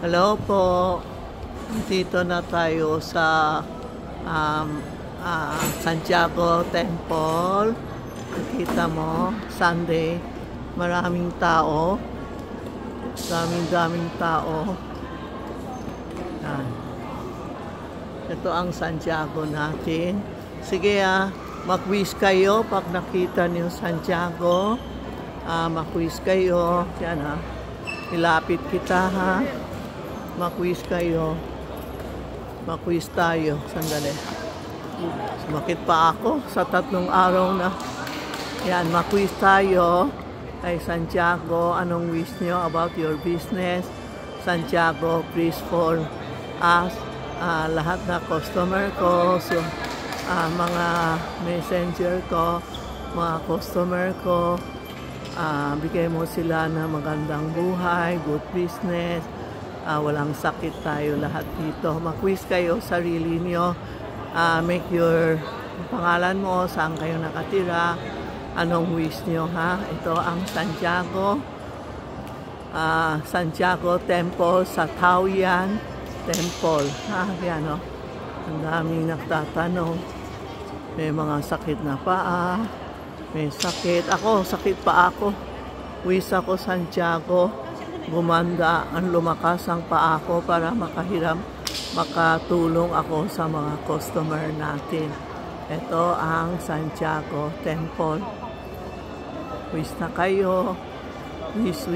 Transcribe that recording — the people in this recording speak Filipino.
Hello po. Dito na tayo sa Santiago Temple. Nakita mo, Sunday, maraming tao. Daming tao. Yan. Ito ang Santiago natin. Sige mag-wish kayo pag nakita niyo Santiago. Mag-wish kayo. Yan ilapit kita mag-wish kayo. Mag-wish tayo. Sandali. Sumakit pa ako sa 3 araw na. Yan, mag-wish tayo kay Santiago. Anong wish nyo about your business? Santiago, please for us. Lahat na customer ko. So, mga messenger ko. Mga customer ko. Bigay mo sila ng magandang buhay, good business. Walang sakit tayo lahat dito. Mag-wish kayo sarili nyo. Make your pangalan mo, saan kayo nakatira, anong wish nyo Ito ang Santiago. Santiago Temple sa Taoyuan Temple. Yan Ang daming nagtatanong. May mga sakit na paa. May sakit. Ako, sakit pa ako. Wish ako Santiago. Gumanda ang lumakas ang paa ko para makatulong ako sa mga customer natin. Ito ang Santiago Temple. Wish na kayo. Wish.